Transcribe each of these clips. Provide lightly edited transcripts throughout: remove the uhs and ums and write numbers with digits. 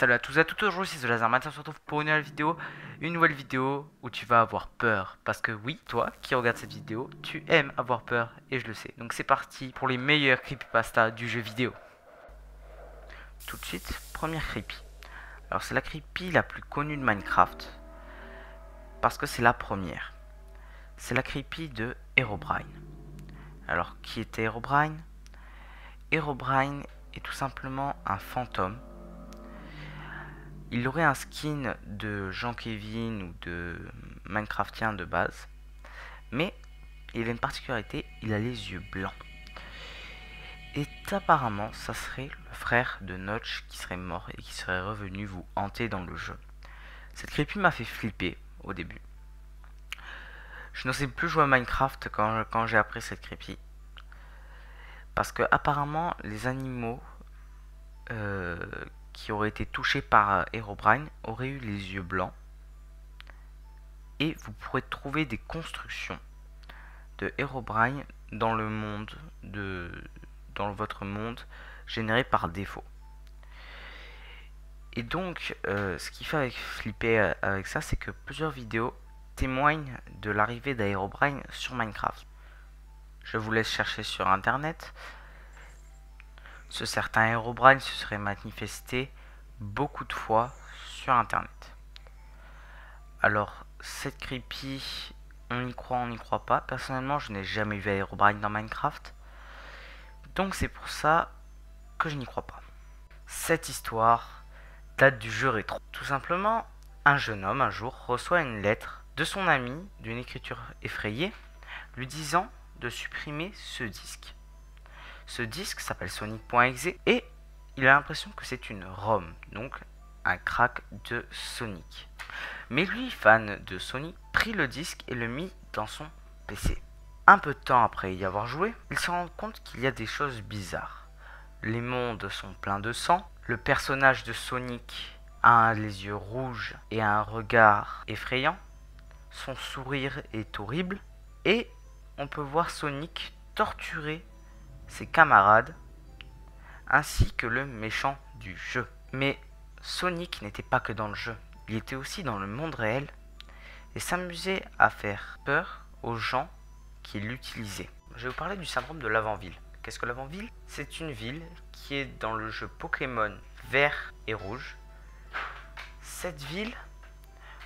Salut à tous et à toutes, aujourd'hui c'est The Laser. Maintenant on se retrouve pour une nouvelle vidéo où tu vas avoir peur. Parce que oui, toi qui regardes cette vidéo, tu aimes avoir peur et je le sais. Donc c'est parti pour les meilleurs creepypasta du jeu vidéo. Tout de suite, première creepy. Alors c'est la creepy la plus connue de Minecraft. Parce que c'est la première. C'est la creepy de Herobrine. Alors qui était Herobrine? Herobrine est tout simplement un fantôme. Il aurait un skin de Jean-Kevin ou de Minecraftien de base. Mais il a une particularité, il a les yeux blancs. Et apparemment, ça serait le frère de Notch qui serait mort et qui serait revenu vous hanter dans le jeu. Cette creepy m'a fait flipper au début. Je n'osais plus jouer à Minecraft quand j'ai appris cette creepy. Parce que apparemment, les animaux qui auraient été touchés par Herobrine auraient eu les yeux blancs. Et vous pourrez trouver des constructions de Herobrine dans le monde dans votre monde généré par défaut. Et donc ce qui fait flipper avec ça, c'est que plusieurs vidéos témoignent de l'arrivée d'Herobrine sur Minecraft. Je vous laisse chercher sur internet. Ce certain Herobrine se serait manifesté beaucoup de fois sur internet. Alors cette creepy, on y croit, on n'y croit pas. Personnellement, je n'ai jamais vu Herobrine dans Minecraft. Donc c'est pour ça que je n'y crois pas. Cette histoire date du jeu rétro. Tout simplement, un jeune homme un jour reçoit une lettre de son ami d'une écriture effrayée lui disant de supprimer ce disque. Ce disque s'appelle Sonic.exe et il a l'impression que c'est une ROM, donc un crack de Sonic. Mais lui, fan de Sonic, prit le disque et le mit dans son PC. Un peu de temps après y avoir joué, il se rend compte qu'il y a des choses bizarres. Les mondes sont pleins de sang, le personnage de Sonic a les yeux rouges et a un regard effrayant, son sourire est horrible, et on peut voir Sonic torturer ses camarades, ainsi que le méchant du jeu. Mais Sonic n'était pas que dans le jeu, il était aussi dans le monde réel, et s'amusait à faire peur aux gens qui l'utilisaient. Je vais vous parler du syndrome de l'avant-ville. Qu'est-ce que l'avant-ville? C'est une ville qui est dans le jeu Pokémon vert et rouge. Cette ville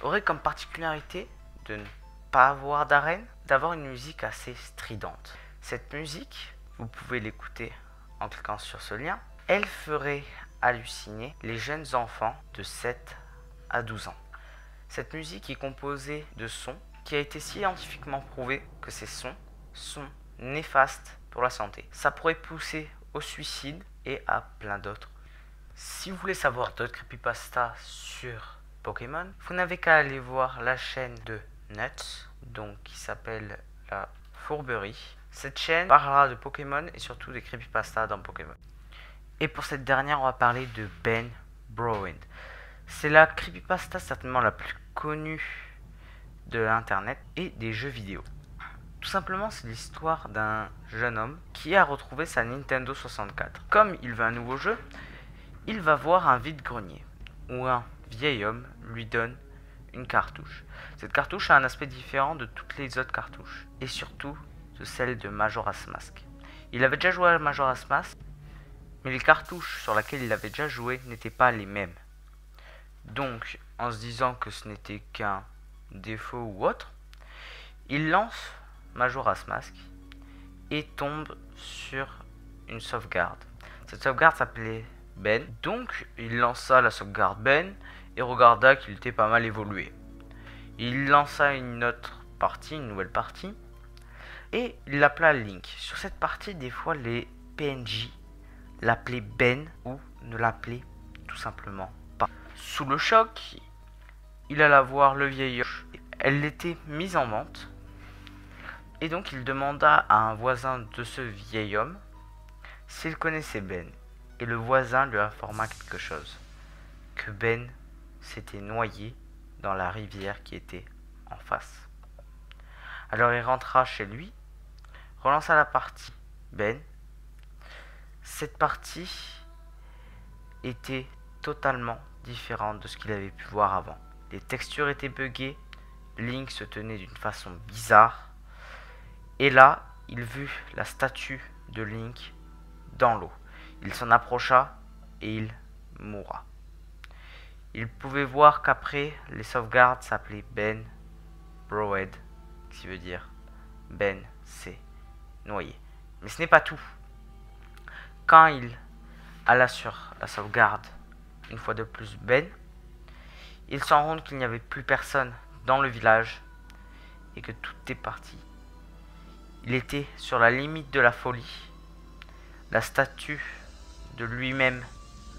aurait comme particularité de ne pas avoir d'arène, d'avoir une musique assez stridente. Cette musique, vous pouvez l'écouter en cliquant sur ce lien, elle ferait halluciner les jeunes enfants de 7 à 12 ans. Cette musique est composée de sons qui a été scientifiquement prouvé que ces sons sont néfastes pour la santé. Ça pourrait pousser au suicide et à plein d'autres. Si vous voulez savoir d'autres creepypasta sur Pokémon, vous n'avez qu'à aller voir la chaîne de Nuts, donc qui s'appelle la Fourberie. Cette chaîne parlera de Pokémon et surtout des creepypasta dans Pokémon. Et pour cette dernière, on va parler de Ben Browning. C'est la creepypasta certainement la plus connue de l'internet et des jeux vidéo. Tout simplement, c'est l'histoire d'un jeune homme qui a retrouvé sa Nintendo 64. Comme il veut un nouveau jeu, il va voir un vide-grenier où un vieil homme lui donne une cartouche. Cette cartouche a un aspect différent de toutes les autres cartouches et surtout de celle de Majora's Mask. Il avait déjà joué à Majora's Mask, mais les cartouches sur lesquelles il avait déjà joué n'étaient pas les mêmes. Donc, en se disant que ce n'était qu'un défaut ou autre, il lance Majora's Mask et tombe sur une sauvegarde. Cette sauvegarde s'appelait Ben. Donc, il lança la sauvegarde Ben et regarda qu'il était pas mal évolué. Il lança une autre partie, une nouvelle partie, et il l'appela Link. Sur cette partie, des fois, les PNJ l'appelaient Ben ou ne l'appelaient tout simplement pas. Sous le choc, il alla voir le vieil homme. Elle était mise en vente. Et donc il demanda à un voisin de ce vieil homme s'il connaissait Ben. Et le voisin lui informa quelque chose. Que Ben s'était noyé dans la rivière qui était en face. Alors il rentra chez lui, relança la partie Ben. Cette partie était totalement différente de ce qu'il avait pu voir avant. Les textures étaient buggées, Link se tenait d'une façon bizarre, et là, il vit la statue de Link dans l'eau. Il s'en approcha et il mourra. Il pouvait voir qu'après, les sauvegardes s'appelaient Ben Browed, qui veut dire Ben s'est noyé. Mais ce n'est pas tout. Quand il alla sur la sauvegarde, une fois de plus Ben, il s'en rend compte qu'il n'y avait plus personne dans le village et que tout est parti. Il était sur la limite de la folie. La statue de lui-même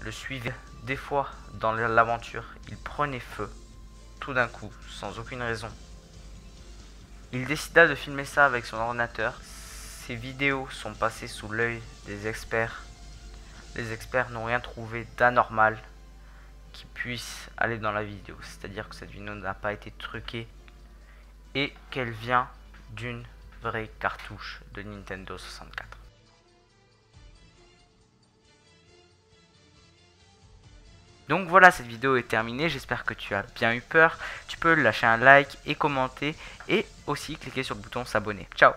le suivait. Des fois, dans l'aventure, il prenait feu, tout d'un coup, sans aucune raison. Il décida de filmer ça avec son ordinateur. Ces vidéos sont passées sous l'œil des experts. Les experts n'ont rien trouvé d'anormal qui puisse aller dans la vidéo. C'est-à-dire que cette vidéo n'a pas été truquée et qu'elle vient d'une vraie cartouche de Nintendo 64. Donc voilà, cette vidéo est terminée, j'espère que tu as bien eu peur. Tu peux lâcher un like et commenter et aussi cliquer sur le bouton s'abonner. Ciao!